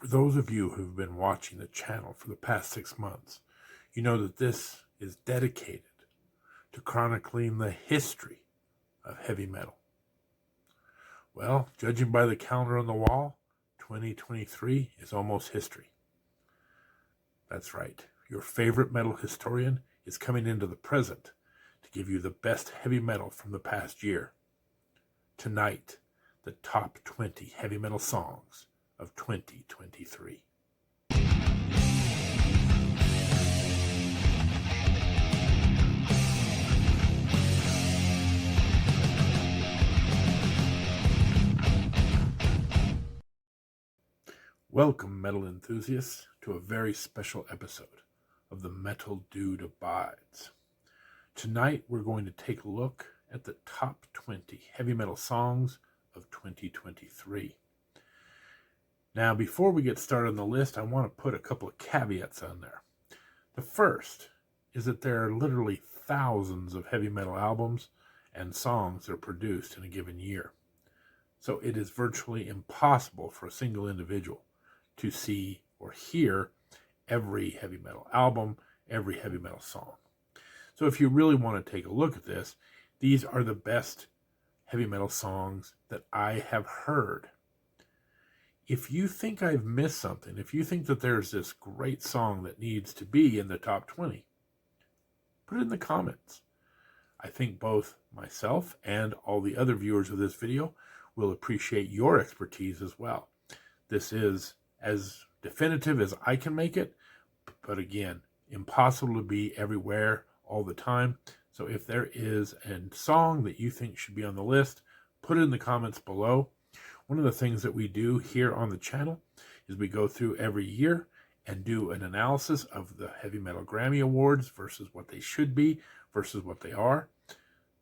For those of you who've been watching the channel for the past 6 months, you know that this is dedicated to chronicling the history of heavy metal. Well, judging by the calendar on the wall, 2023 is almost history. That's right, your favorite metal historian is coming into the present to give you the best heavy metal from the past year. Tonight, the top 20 heavy metal songs of 2023. Welcome, metal enthusiasts, to a very special episode of The Metal Dude Abides. Tonight, we're going to take a look at the top 20 heavy metal songs of 2023. Now, before we get started on the list, I want to put a couple of caveats on there. The first is that there are literally thousands of heavy metal albums and songs that are produced in a given year. So it is virtually impossible for a single individual to see or hear every heavy metal album, every heavy metal song. So if you really want to take a look at this, these are the best heavy metal songs that I have heard. If you think I've missed something, if you think that there's this great song that needs to be in the top 20, put it in the comments. I think both myself and all the other viewers of this video will appreciate your expertise as well. This is as definitive as I can make it, but again, impossible to be everywhere all the time. So if there is a song that you think should be on the list, put it in the comments below. One of the things that we do here on the channel is we go through every year and do an analysis of the Heavy Metal Grammy Awards versus what they should be versus what they are.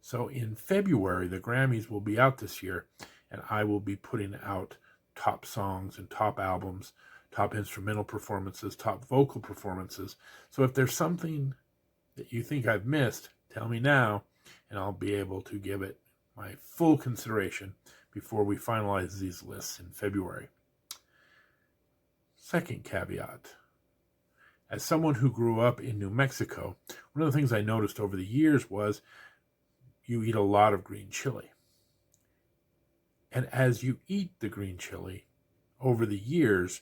So in February, the Grammys will be out this year, and I will be putting out top songs and top albums, top instrumental performances, top vocal performances. So if there's something that you think I've missed, tell me now, and I'll be able to give it my full consideration before we finalize these lists in February. Second caveat. As someone who grew up in New Mexico, one of the things I noticed over the years was you eat a lot of green chili. And as you eat the green chili, over the years,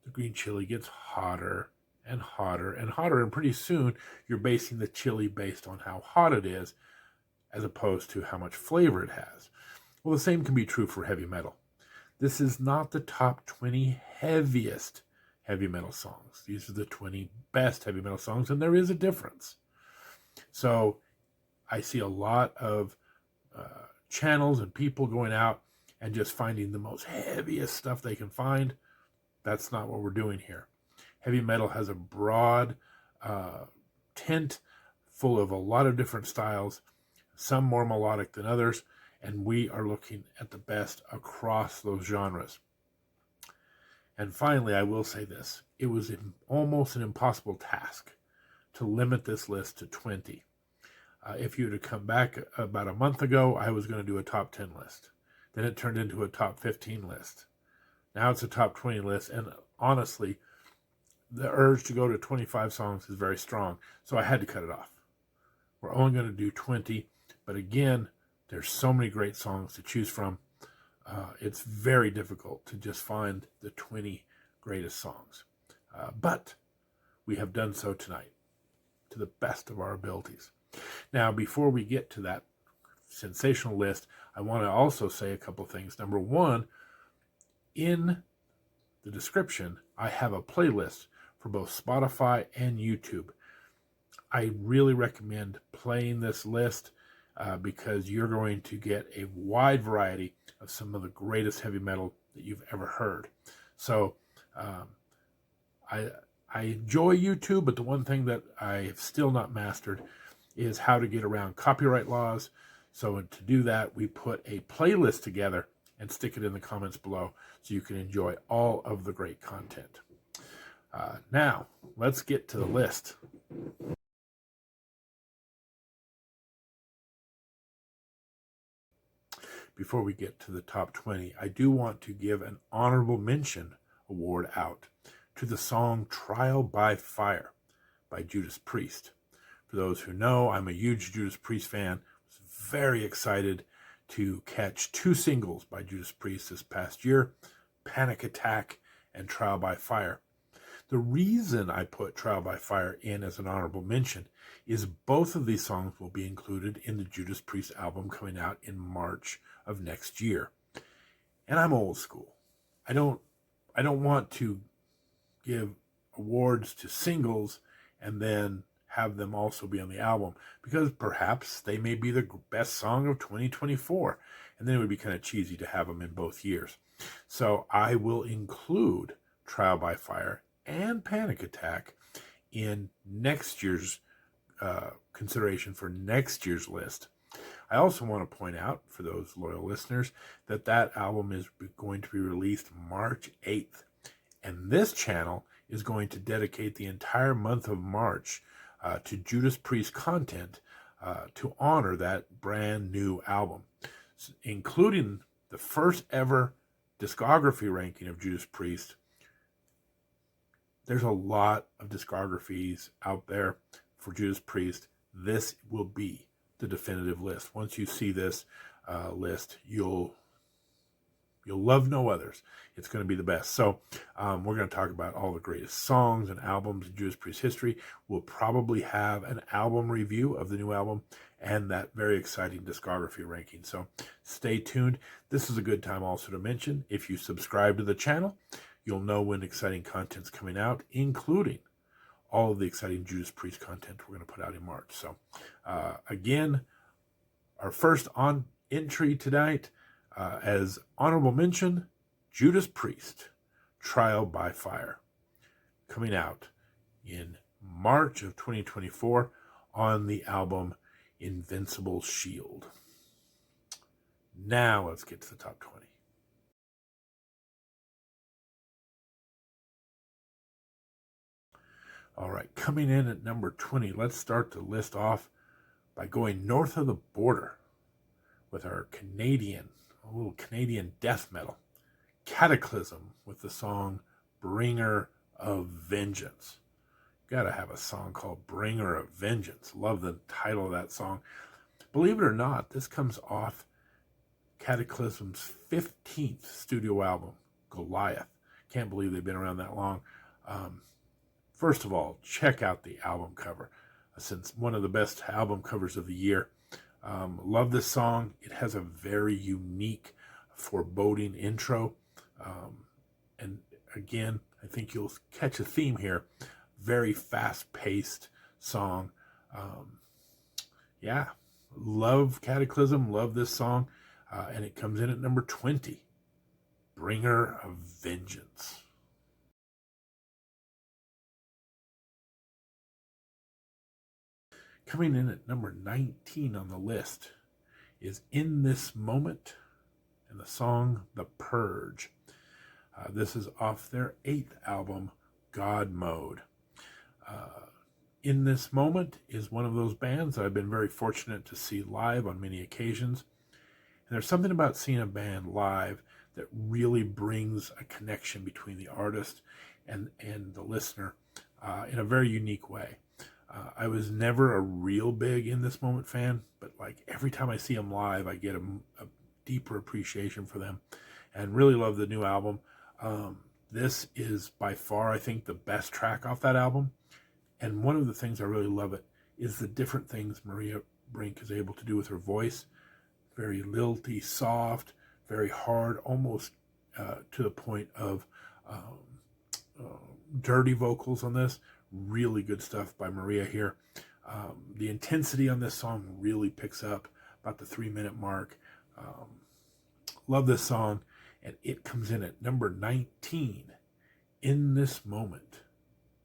the green chili gets hotter and hotter and hotter, and pretty soon you're basing the chili based on how hot it is as opposed to how much flavor it has. Well, the same can be true for heavy metal. This is not the top 20 heaviest heavy metal songs. These are the 20 best heavy metal songs, and there is a difference. So I see a lot of channels and people going out and just finding the most heaviest stuff they can find. That's not what we're doing here. Heavy metal has a broad tent full of a lot of different styles, some more melodic than others, and we are looking at the best across those genres. And finally, I will say this. It was almost an impossible task to limit this list to 20. If you were to come back about a month ago, I was going to do a top 10 list. Then it turned into a top 15 list. Now it's a top 20 list, and honestly, the urge to go to 25 songs is very strong, so I had to cut it off. We're only going to do 20, but again, there's so many great songs to choose from. It's very difficult to just find the 20 greatest songs. But we have done so tonight to the best of our abilities. Now, before we get to that sensational list, I want to also say a couple things. Number one, in the description, I have a playlist for both Spotify and YouTube. I really recommend playing this list because you're going to get a wide variety of some of the greatest heavy metal that you've ever heard. So I enjoy YouTube, but the one thing that I have still not mastered is how to get around copyright laws. So to do that, we put a playlist together and stick it in the comments below so you can enjoy all of the great content. Now, let's get to the list. Before we get to the top 20, I do want to give an honorable mention award out to the song Trial by Fire by Judas Priest. For those who know, I'm a huge Judas Priest fan. I was very excited to catch 2 singles by Judas Priest this past year, Panic Attack and Trial by Fire. The reason I put Trial by Fire in as an honorable mention is both of these songs will be included in the Judas Priest album coming out in March of next year. And I'm old school. I don't want to give awards to singles and then have them also be on the album, because perhaps they may be the best song of 2024, and then it would be kind of cheesy to have them in both years. So I will include Trial by Fire and Panic Attack in next year's consideration for next year's list. I also want to point out, for those loyal listeners, that album is going to be released March 8th. And this channel is going to dedicate the entire month of March to Judas Priest content to honor that brand new album, including the first ever discography ranking of Judas Priest. There's a lot of discographies out there for Judas Priest. This will be the definitive list. Once you see this list, you'll love no others. It's going to be the best. So we're going to talk about all the greatest songs and albums in Judas Priest history. We'll probably have an album review of the new album and that very exciting discography ranking. So stay tuned. This is a good time also to mention, if you subscribe to the channel, you'll know when exciting content's coming out, including all of the exciting Judas Priest content we're going to put out in March. So again, our first on entry tonight, as honorable mention, Judas Priest, Trial by Fire, coming out in March of 2024 on the album Invincible Shield. Now let's get to the top 20. All right, coming in at number 20, let's start the list off by going north of the border with our a little Canadian death metal, Cataclysm, with the song Bringer of Vengeance. Gotta have a song called Bringer of Vengeance. Love the title of that song. Believe it or not, this comes off Cataclysm's 15th studio album, Goliath. Can't believe they've been around that long. First of all, check out the album cover, since one of the best album covers of the year. Love this song. It has a very unique, foreboding intro. And again, I think you'll catch a theme here. Very fast-paced song. Yeah, love Cataclysm, love this song. And it comes in at number 20, Bringer of Vengeance. Coming in at number 19 on the list is In This Moment and the song The Purge. This is off their 8th album, God Mode. In This Moment is one of those bands that I've been very fortunate to see live on many occasions. And there's something about seeing a band live that really brings a connection between the artist and the listener in a very unique way. I was never a real big In This Moment fan, but like every time I see them live, I get a deeper appreciation for them and really love the new album. This is by far, I think, the best track off that album. And one of the things I really love it is the different things Maria Brink is able to do with her voice. Very lilty, soft, very hard, almost to the point of dirty vocals on this. Really good stuff by Maria here. The intensity on this song really picks up about the 3-minute mark. Love this song, and it comes in at number 19, In This Moment,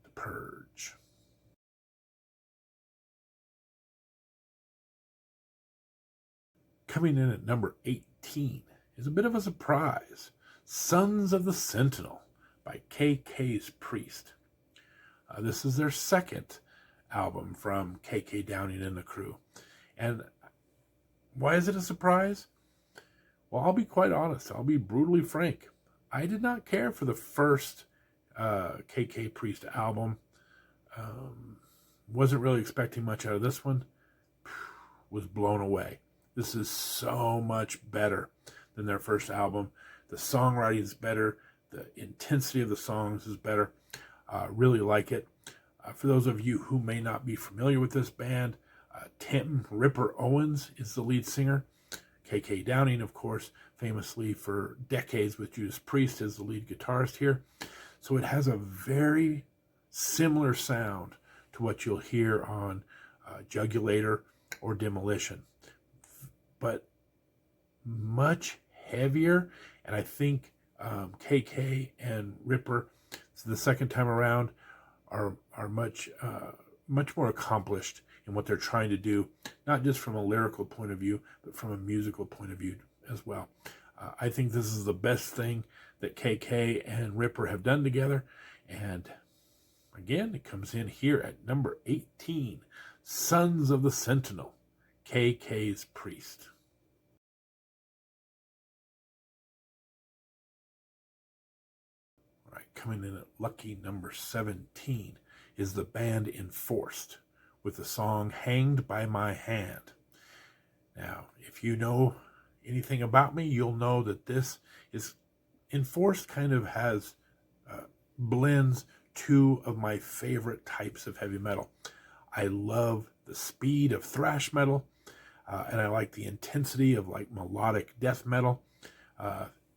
The Purge. Coming in at number 18 is a bit of a surprise, Sons of the Sentinel by KK's Priest. This is their second album from KK Downing and the crew. And why is it a surprise? Well, I'll be quite honest. I'll be brutally frank. I did not care for the first KK Priest album. Wasn't really expecting much out of this one. Was blown away. This is so much better than their first album. The songwriting is better. The intensity of the songs is better. Really like it. For those of you who may not be familiar with this band, Tim Ripper Owens is the lead singer. KK Downing, of course, famously for decades with Judas Priest, is the lead guitarist here. So it has a very similar sound to what you'll hear on Jugulator or Demolition, but much heavier. And I think KK and Ripper, the second time around, are much more accomplished in what they're trying to do, not just from a lyrical point of view, but from a musical point of view as well. I think this is the best thing that KK and Ripper have done together. And again, it comes in here at number 18, Sons of the Sentinel, KK's Priest. All right, coming in at lucky number 17 is the band Enforced, with the song Hanged by My Hand. Now, if you know anything about me, you'll know that this is Enforced kind of has blends two of my favorite types of heavy metal. I love the speed of thrash metal, and I like the intensity of like melodic death metal.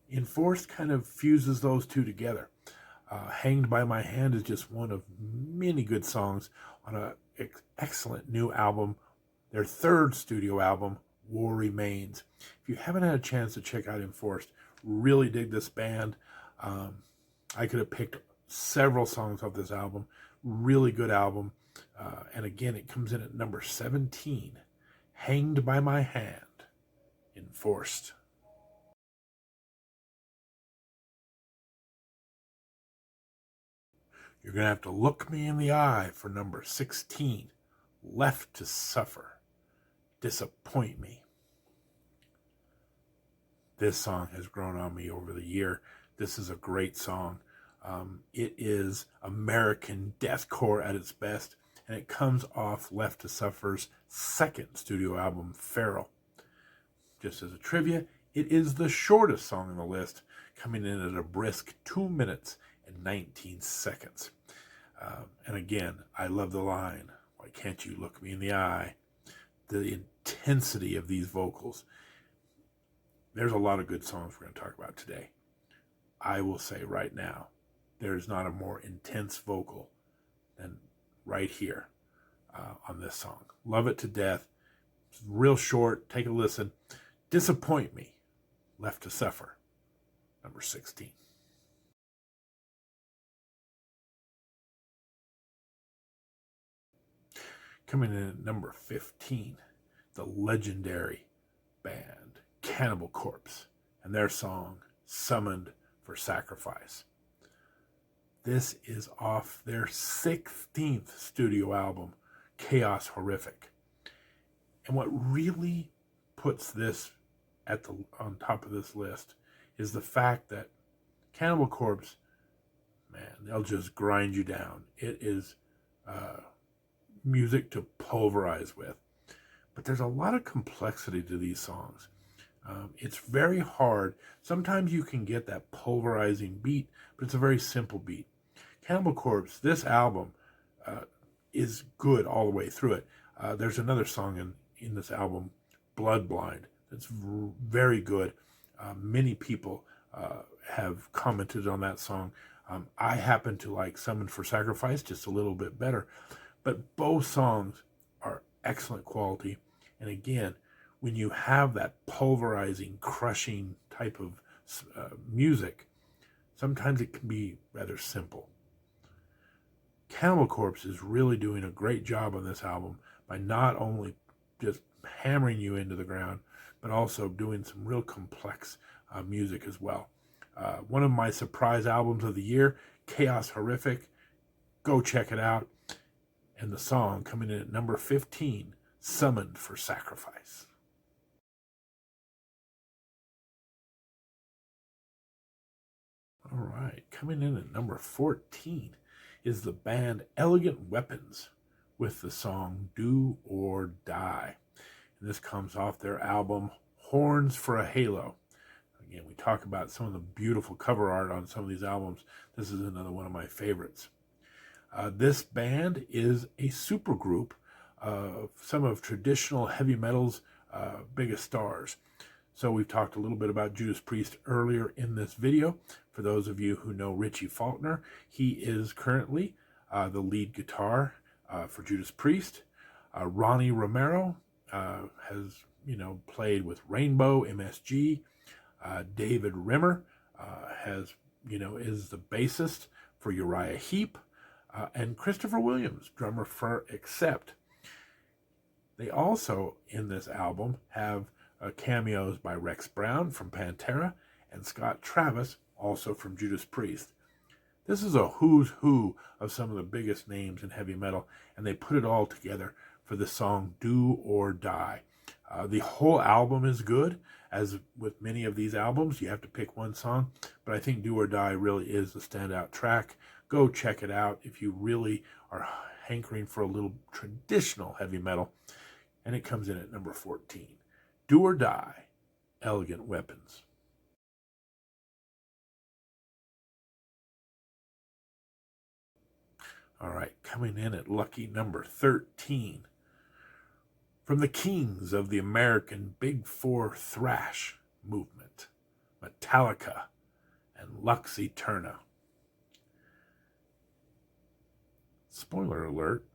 Enforced kind of fuses those two together. Hanged by My Hand is just one of many good songs on an excellent new album, their third studio album, War Remains. If you haven't had a chance to check out Enforced, really dig this band. I could have picked several songs off this album. Really good album. And again, it comes in at number 17, Hanged by My Hand, Enforced. You're going to have to look me in the eye for number 16, Left to Suffer, Disappoint Me. This song has grown on me over the year. This is a great song. It is American deathcore at its best, and it comes off Left to Suffer's second studio album, Feral. Just as a trivia, it is the shortest song on the list, coming in at a brisk 2 minutes and 19 seconds. And again, I love the line, "Why can't you look me in the eye?" The intensity of these vocals. There's a lot of good songs we're going to talk about today. I will say right now, there's not a more intense vocal than right here on this song. Love it to death. It's real short. Take a listen. Disappoint Me, Left to Suffer, number 16. Coming in at number 15, the legendary band Cannibal Corpse and their song Summoned for Sacrifice. This is off their 16th studio album, Chaos Horrific. And what really puts this on top of this list is the fact that Cannibal Corpse, man, they'll just grind you down. It is music to pulverize with. But there's a lot of complexity to these songs. It's very hard. Sometimes you can get that pulverizing beat, but it's a very simple beat. Cannibal Corpse, this album, is good all the way through it. There's another song in this album, Bloodblind, that's very good. Many people have commented on that song. I happen to like Summoned for Sacrifice just a little bit better. But both songs are excellent quality. And again, when you have that pulverizing, crushing type of music, sometimes it can be rather simple. Cannibal Corpse is really doing a great job on this album by not only just hammering you into the ground, but also doing some real complex music as well. One of my surprise albums of the year, Chaos Horrific. Go check it out. And the song coming in at number 15, Summoned for Sacrifice. All right, coming in at number 14 is the band Elegant Weapons with the song Do or Die. And this comes off their album Horns for a Halo. Again, we talk about some of the beautiful cover art on some of these albums. This is another one of my favorites. This band is a supergroup of some of traditional heavy metal's biggest stars. So we've talked a little bit about Judas Priest earlier in this video. For those of you who know Richie Faulkner, he is currently the lead guitar for Judas Priest. Ronnie Romero has, played with Rainbow, MSG. David Rimmer is the bassist for Uriah Heep. And Christopher Williams, drummer for Accept. They also, in this album, have cameos by Rex Brown from Pantera and Scott Travis, also from Judas Priest. This is a who's who of some of the biggest names in heavy metal, and they put it all together for the song Do or Die. The whole album is good. As with many of these albums, you have to pick one song, but I think Do or Die really is the standout track. Go check it out if you really are hankering for a little traditional heavy metal. And it comes in at number 14. Do or Die, Elegant Weapons. All right, coming in at lucky number 13. From the kings of the American Big Four thrash movement, Metallica and Lux Eterna. Spoiler alert,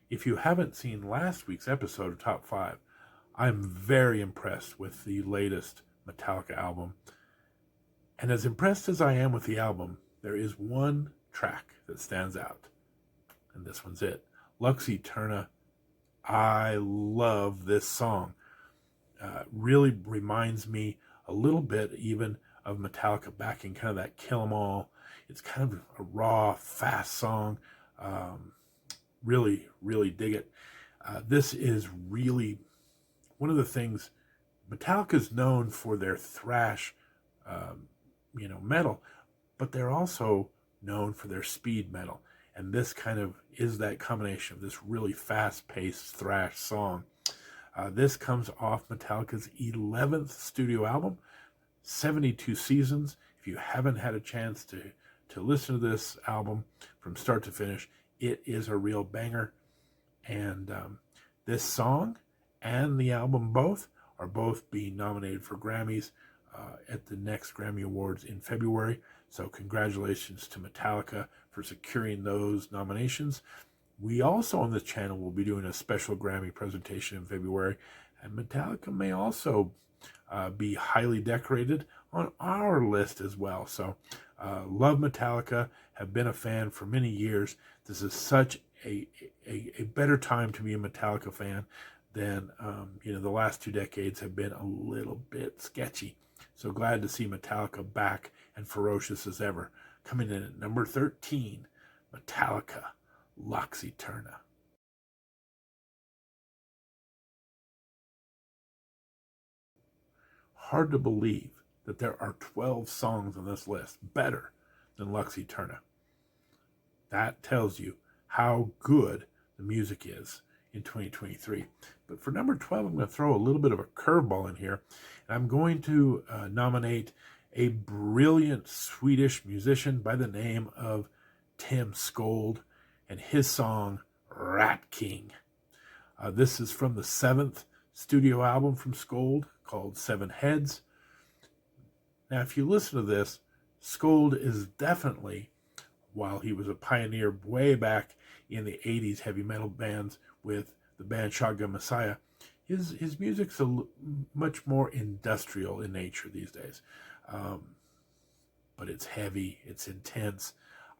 if you haven't seen last week's episode of Top 5, I'm very impressed with the latest Metallica album. And as impressed as I am with the album, there is one track that stands out. And this one's it. Lux Eterna. I love this song. Really reminds me a little bit even of Metallica back in kind of that Kill 'Em All. It's kind of a raw, fast song. Really, really dig it. This is really one of the things. Metallica's known for their thrash, metal, but they're also known for their speed metal. And this kind of is that combination of this really fast-paced thrash song. This comes off Metallica's 11th studio album, 72 Seasons. If you haven't had a chance to listen to this album from start to finish, it is a real banger. And this song and the album are both being nominated for Grammys at the next Grammy Awards in February. So congratulations to Metallica for securing those nominations. We also on this channel will be doing a special Grammy presentation in February, and Metallica may also be highly decorated on our list as well. So love Metallica, have been a fan for many years. This is such a better time to be a Metallica fan than the last 2 decades have been a little bit sketchy. So glad to see Metallica back and ferocious as ever. Coming in at number 13, Metallica, Lux Eterna. Hard to believe that there are 12 songs on this list better than Lux Eterna. That tells you how good the music is in 2023. But for number 12, I'm going to throw a little bit of a curveball in here. And I'm going to nominate a brilliant Swedish musician by the name of Tim Skold and his song Rat King. This is from the 7th studio album from Skold called Seven Heads. Now, if you listen to this, Skold is definitely, while he was a pioneer way back in the 80s heavy metal bands with the band Shotgun Messiah, his music's much more industrial in nature these days. But it's heavy, it's intense.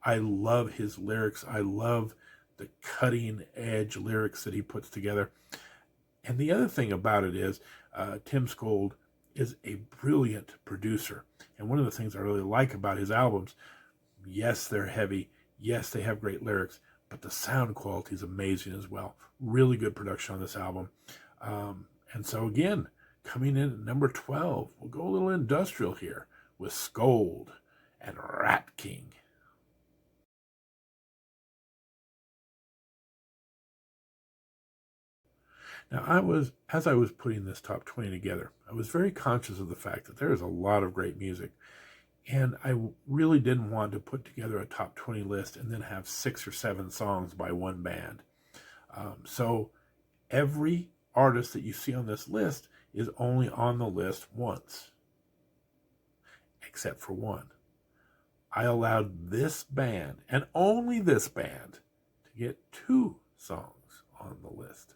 I love his lyrics. I love the cutting edge lyrics that he puts together. And the other thing about it is Tim Skold is a brilliant producer. And one of the things I really like about his albums, yes, they're heavy. Yes, they have great lyrics, but the sound quality is amazing as well. Really good production on this album. And so again, coming in at number 12, we'll go a little industrial here with Skold and Rat King. Now, as I was putting this top 20 together, I was very conscious of the fact that there is a lot of great music. And I really didn't want to put together a top 20 list and then have 6 or 7 songs by one band. So every artist that you see on this list is only on the list once, except for one. I allowed this band, and only this band, to get 2 songs on the list.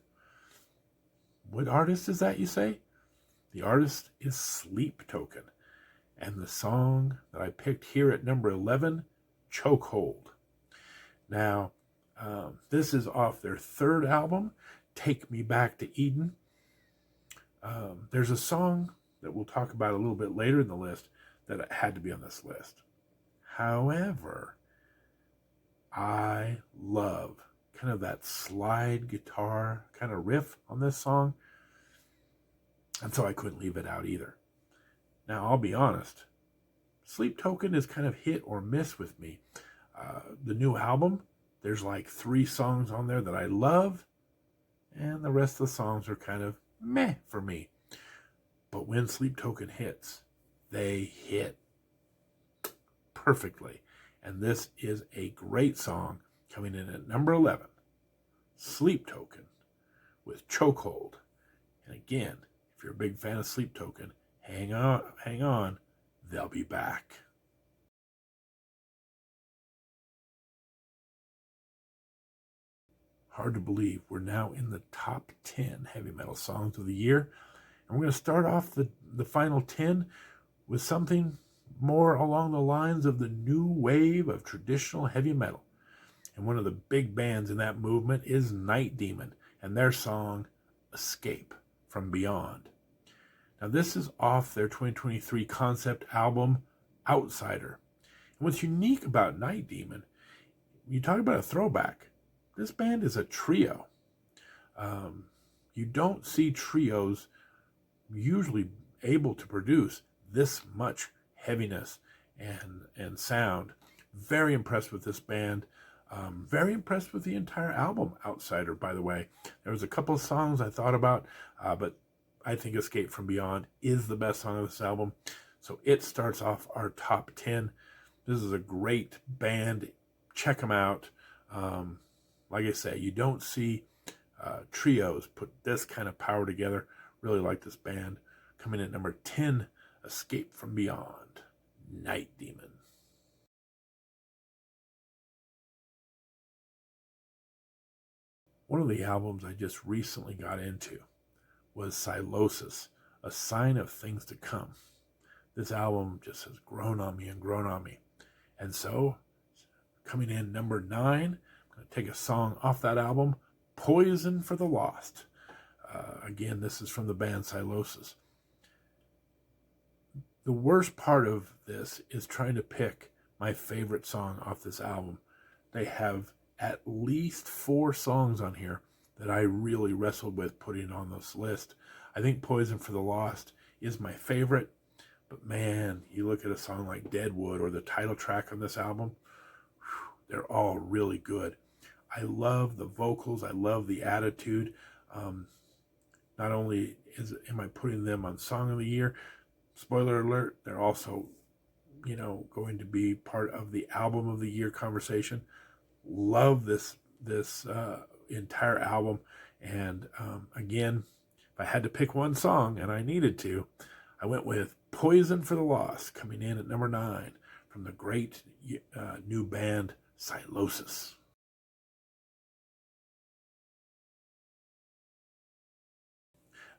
What artist is that, you say? The artist is Sleep Token. And the song that I picked here at number 11, Chokehold. Now, this is off their 3rd album, Take Me Back to Eden. There's a song that we'll talk about a little bit later in the list that had to be on this list. However, I love kind of that slide guitar kind of riff on this song, and so I couldn't leave it out either. Now, I'll be honest, Sleep Token is kind of hit or miss with me. The new album, there's like 3 songs on there that I love, and the rest of the songs are kind of meh for me. But when Sleep Token hits, they hit perfectly. And this is a great song coming in at number 11, Sleep Token with Chokehold. And again, if you're a big fan of Sleep Token, hang on, they'll be back. Hard to believe we're now in the top 10 heavy metal songs of the year. And we're going to start off the final 10 with something more along the lines of the new wave of traditional heavy metal. And one of the big bands in that movement is Night Demon and their song, Escape from Beyond. Now, this is off their 2023 concept album, Outsider. And what's unique about Night Demon, you talk about a throwback, this band is a trio. You don't see trios usually able to produce this much heaviness and sound. Very impressed with this band. Very impressed with the entire album, Outsider, by the way. There was a couple of songs I thought about, but I think Escape from Beyond is the best song of this album. So it starts off our top 10. This is a great band. Check them out. Like I say, you don't see trios put this kind of power together. Really like this band. Coming in at number 10, Escape from Beyond, Night Demon. One of the albums I just recently got into was Silosis, A Sign of Things to Come. This album just has grown on me and grown on me. And so, coming in number 9, I'm going to take a song off that album, Poison for the Lost. Again, this is from the band Silosis. The worst part of this is trying to pick my favorite song off this album. They have at least 4 songs on here that I really wrestled with putting on this list. I think Poison for the Lost is my favorite, but man, you look at a song like Deadwood or the title track on this album, they're all really good. I love the vocals, I love the attitude. Not only am I putting them on Song of the Year, spoiler alert, they're also, going to be part of the Album of the Year conversation. Love this entire album. And again, if I had to pick one song, and I needed to, I went with Poison for the Lost, coming in at number 9 from the great new band Silosis.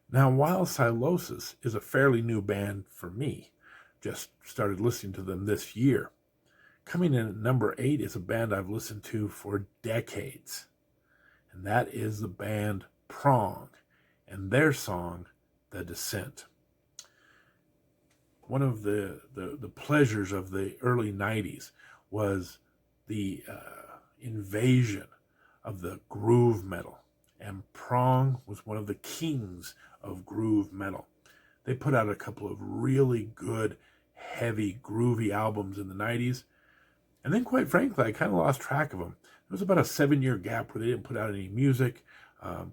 Now, while Silosis is a fairly new band for me, just started listening to them this year, coming in at number 8 is a band I've listened to for decades. And that is the band Prong and their song, The Descent. One of the pleasures of the early 90s was the invasion of the groove metal. And Prong was one of the kings of groove metal. They put out a couple of really good heavy, groovy albums in the 90s. And then, quite frankly, I kind of lost track of them. There was about a 7-year gap where they didn't put out any music,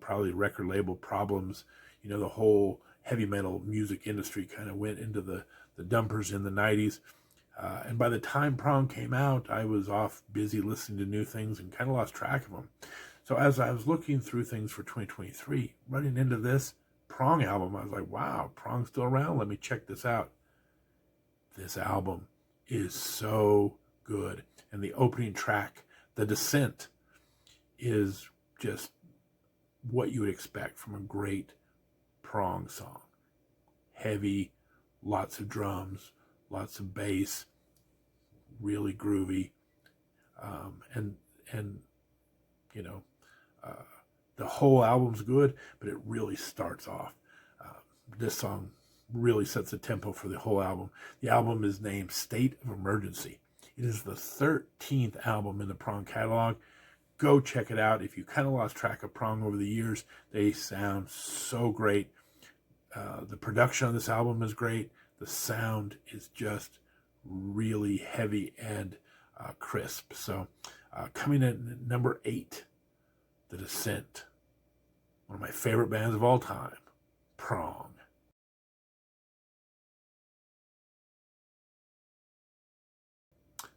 probably record label problems. You know, the whole heavy metal music industry kind of went into the dumpers in the 90s. And by the time Prong came out, I was off busy listening to new things and kind of lost track of them. So as I was looking through things for 2023, running into this Prong album, I was like, wow, Prong's still around? Let me check this out. This album is so good. And the opening track, The Descent, is just what you would expect from a great Prong song. Heavy, lots of drums, lots of bass, really groovy, and you know, the whole album's good, but it really starts off. This song really sets the tempo for the whole album. The album is named State of Emergency. It is the 13th album in the Prong catalog. Go check it out. If you kind of lost track of Prong over the years, they sound so great. The production on this album is great. The sound is just really heavy and crisp. So coming in at number 8, The Descent. One of my favorite bands of all time, Prong.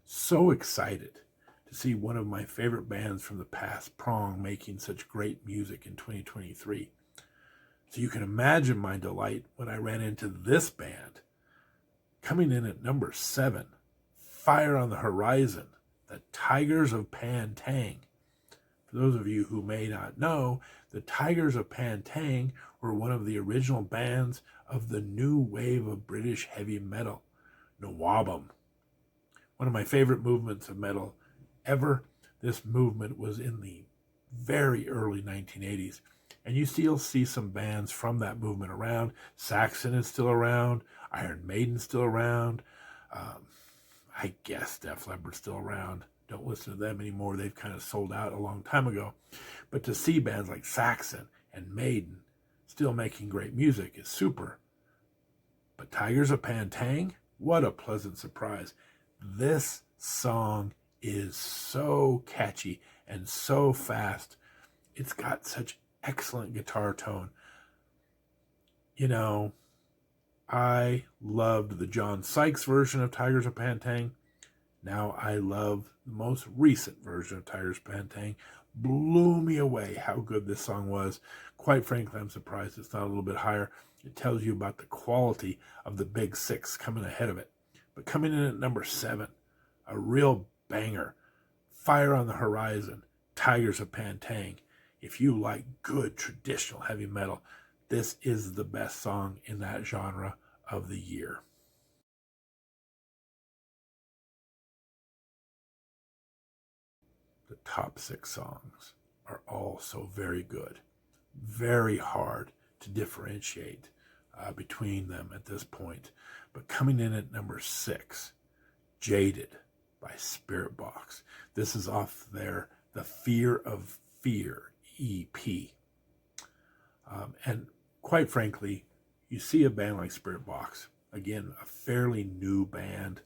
So excited to see one of my favorite bands from the past, Prong, making such great music in 2023. So you can imagine my delight when I ran into this band. Coming in at number 7, Fire on the Horizon, the Tigers of Pantang. For those of you who may not know, the Tigers of Pantang were one of the original bands of the new wave of British heavy metal, Nawabum. One of my favorite movements of metal ever. This movement was in the very early 1980s. And you still see some bands from that movement around. Saxon is still around. Iron Maiden's still around. I guess Def Leppard's still around. Don't listen to them anymore. They've kind of sold out a long time ago. But to see bands like Saxon and Maiden still making great music is super. But Tigers of Pantang, what a pleasant surprise. This song is so catchy and so fast. It's got such excellent guitar tone. You know, I loved the John Sykes version of Tigers of Pantang. Now I love the most recent version of Tigers of Pantang. Blew me away how good this song was. Quite frankly, I'm surprised it's not a little bit higher. It tells you about the quality of the big 6 coming ahead of it. But coming in at number 7, a real banger, Fire on the Horizon, Tigers of Pantang. If you like good traditional heavy metal, this is the best song in that genre of the year. The top 6 songs are all so very good. Very hard to differentiate between them at this point. But coming in at number 6, Jaded by Spirit Box. This is off their The Fear of Fear EP. And quite frankly, you see a band like Spirit Box, again, a fairly new band.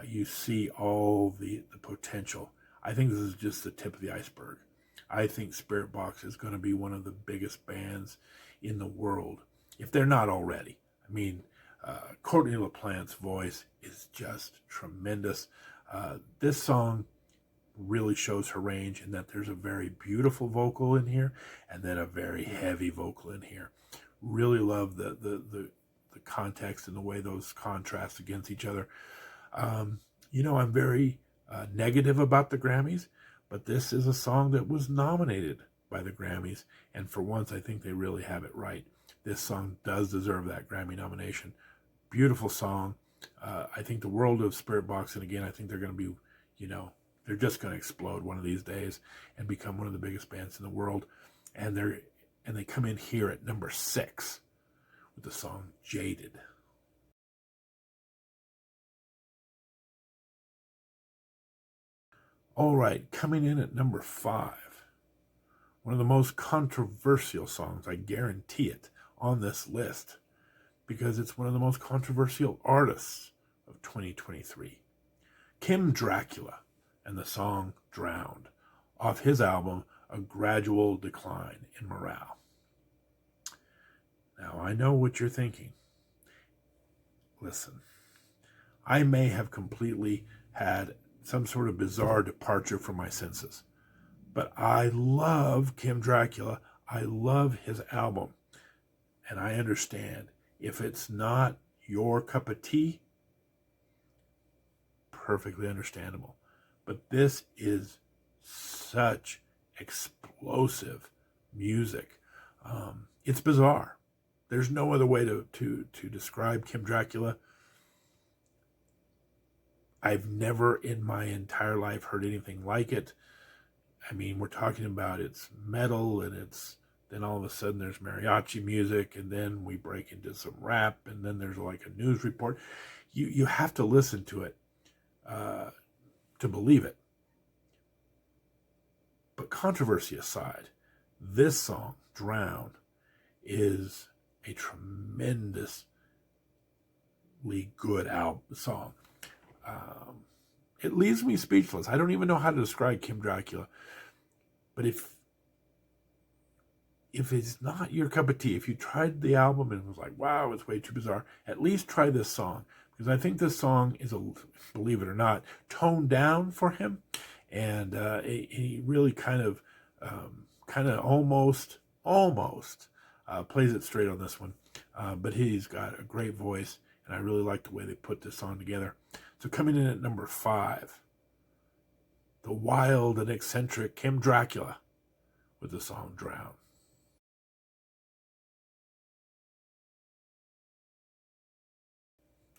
You see all the potential. I think this is just the tip of the iceberg. I think Spirit Box is going to be one of the biggest bands in the world, if they're not already. I mean, Courtney LaPlante's voice is just tremendous. This song really shows her range in that there's a very beautiful vocal in here and then a very heavy vocal in here. Really love the context and the way those contrast against each other. You know, I'm very negative about the Grammys, but this is a song that was nominated by the Grammys, and for once I think they really have it right. This song does deserve that Grammy nomination. Beautiful song. I think the world of Spirit Box, and again, I think they're going to be, you know, they're just going to explode one of these days and become one of the biggest bands in the world. And they come in here at number 6 with the song Jaded. All right, coming in at number 5, one of the most controversial songs, I guarantee it, on this list, because it's one of the most controversial artists of 2023. Kim Dracula and the song Drowned, off his album A Gradual Decline in Morale. Now, I know what you're thinking. Listen, I may have completely had some sort of bizarre departure from my senses, but I love Kim Dracula. I love his album, and I understand if it's not your cup of tea, perfectly understandable. But this is such explosive music. It's bizarre. There's no other way to describe Kim Dracula. I've never in my entire life heard anything like it. I mean, we're talking about it's metal, and then all of a sudden there's mariachi music, and then we break into some rap, and then there's like a news report. You have to listen to it to believe it. But controversy aside, this song, Drown, is a tremendously good song. It leaves me speechless. I don't even know how to describe Kim Dracula. But if it's not your cup of tea, if you tried the album and was like, wow, it's way too bizarre, at least try this song. Because I think this song is, believe it or not, toned down for him. And he really kind of almost plays it straight on this one. But he's got a great voice, and I really like the way they put this song together. So coming in at number 5, the wild and eccentric Kim Dracula with the song Drown.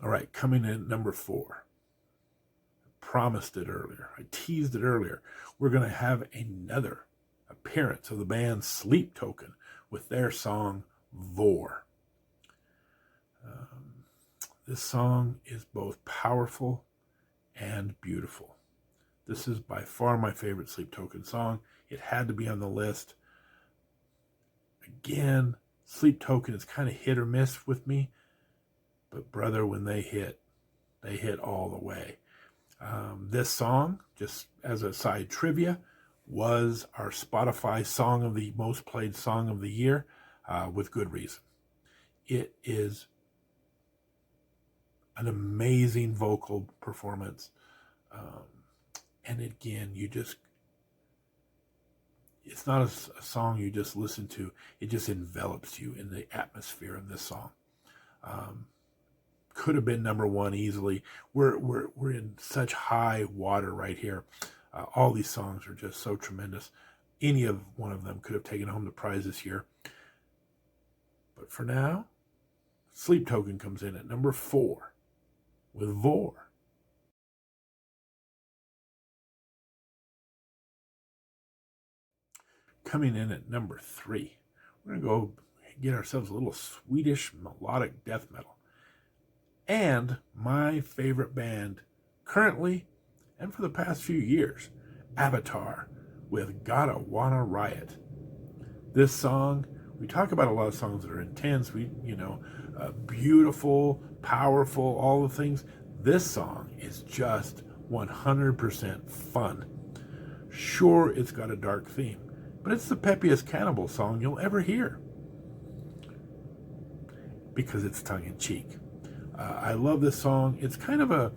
All right, coming in at number 4. I promised it earlier. I teased it earlier. We're going to have another appearance of the band Sleep Token with their song Vor. This song is both powerful and beautiful. This is by far my favorite Sleep Token song. It had to be on the list. Again, Sleep Token is kind of hit or miss with me, but brother, when they hit all the way. This song, just as a side trivia, was our Spotify song of the most played song of the year, with good reason. It is an amazing vocal performance. And again, it's not a song you just listen to. It just envelops you in the atmosphere of this song. Could have been number 1 easily. We're in such high water right here. All these songs are just so tremendous. Any one of them could have taken home the prize this year. But for now, Sleep Token comes in at number 4 with Vor. Coming in at number 3, we're going to go get ourselves a little Swedish melodic death metal. And my favorite band currently and for the past few years, Avatar with Gotta Wanna Riot. This song, we talk about a lot of songs that are intense, beautiful, powerful, all the things. This song is just 100% fun. Sure, it's got a dark theme, but it's the peppiest cannibal song you'll ever hear because it's tongue-in-cheek. I love this song. It's kind of a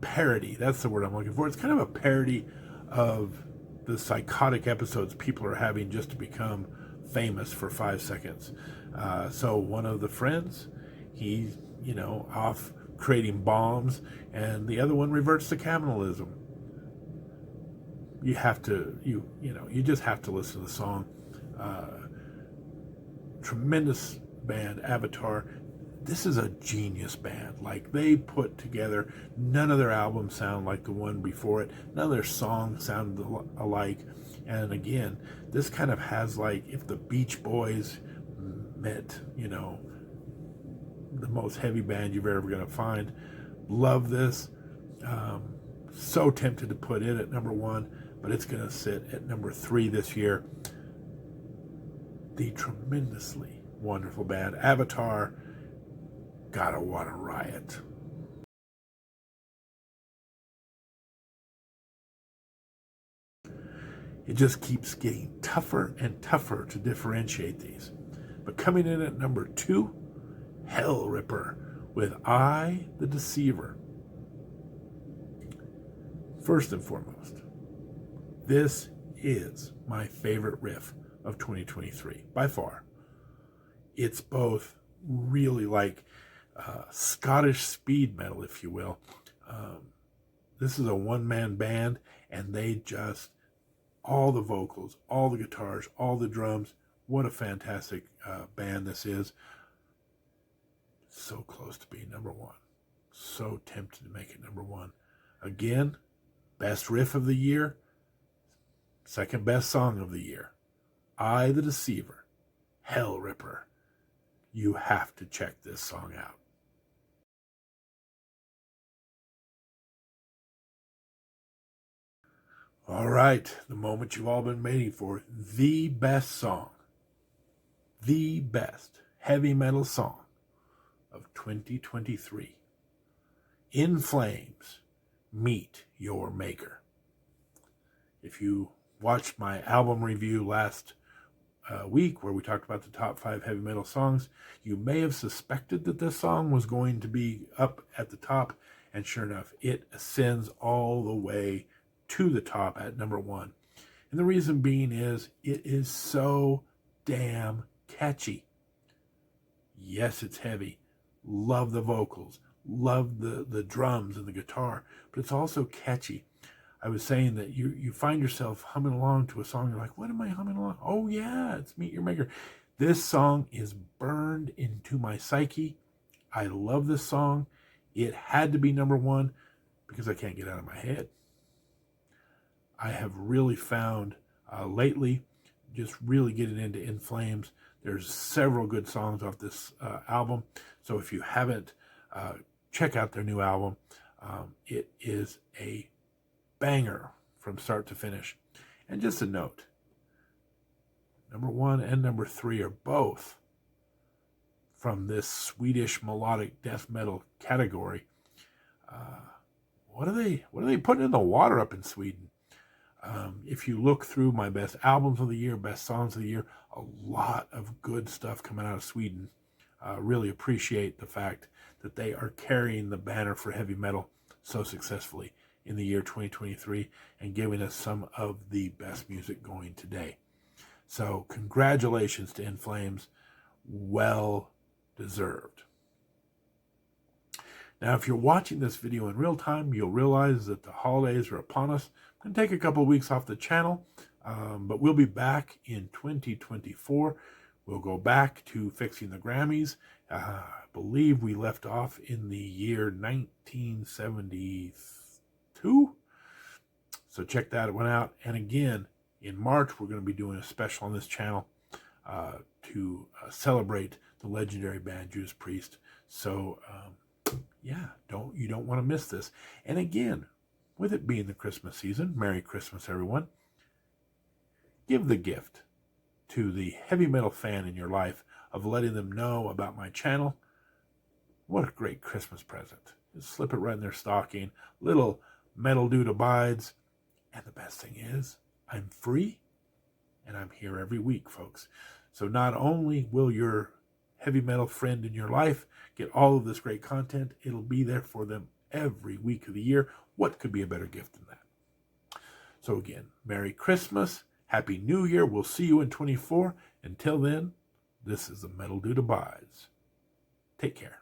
parody. That's the word I'm looking for. It's kind of a parody of the psychotic episodes people are having just to become famous for 5 seconds. So one of the friends, he's, off creating bombs, and the other one reverts to cannibalism. You just have to listen to the song. Tremendous band, Avatar. This is a genius band. Like, they put together, none of their albums sound like the one before it. None of their songs sound alike. And again, this kind of has, like, if the Beach Boys met, the most heavy band you're ever going to find. Love this. So tempted to put it at number 1, but it's going to sit at number 3 this year. the tremendously wonderful band Avatar, Gotta Wanna Riot. It just keeps getting tougher and tougher to differentiate these. But coming in at number 2, Hell Ripper with I, the Deceiver. First and foremost, this is my favorite riff of 2023, by far. It's both really like Scottish speed metal, if you will. This is a one-man band, and they just, all the vocals, all the guitars, all the drums, what a fantastic band this is. So close to being number 1. So tempted to make it number 1. Again, best riff of the year, second best song of the year. I, the Deceiver, Hell Ripper. You have to check this song out. All right, the moment you've all been waiting for, the best song, the best heavy metal song of 2023. In Flames, Meet Your Maker. If you watched my album review last week where we talked about the top 5 heavy metal songs, you may have suspected that this song was going to be up at the top, and sure enough, it ascends all the way to the top at number 1. And the reason being is it is so damn catchy. Yes, it's heavy. Love the vocals. Love the drums and the guitar. But it's also catchy. I was saying that you find yourself humming along to a song. You're like, what am I humming along? Oh, yeah, it's Meet Your Maker. This song is burned into my psyche. I love this song. It had to be number 1 because I can't get out of my head. I have really found lately, just really getting into In Flames. There's several good songs off this album. So if you haven't, check out their new album. It is a banger from start to finish. And just a note, number 1 and number 3 are both from this Swedish melodic death metal category. What are they putting in the water up in Sweden? If you look through my best albums of the year, best songs of the year, a lot of good stuff coming out of Sweden. Really appreciate the fact that they are carrying the banner for heavy metal so successfully in the year 2023 and giving us some of the best music going today. So congratulations to In Flames. Well deserved. Now, if you're watching this video in real time, you'll realize that the holidays are upon us. I'm going to take a couple of weeks off the channel, but we'll be back in 2024. We'll go back to fixing the Grammys. I believe we left off in the year 1972. So check that one out. And again, in March, we're going to be doing a special on this channel to celebrate the legendary band Judas Priest. So, yeah, you don't want to miss this. And again, with it being the Christmas season, Merry Christmas, everyone. Give the gift to the heavy metal fan in your life of letting them know about my channel. What a great Christmas present. Just slip it right in their stocking. Little metal dude abides. And the best thing is, I'm free and I'm here every week, folks. So not only will your heavy metal friend in your life get all of this great content, it'll be there for them every week of the year. What could be a better gift than that? So again, Merry Christmas, Happy New Year. We'll see you in 24. Until then, this is the Metal Dude Abides. Take care.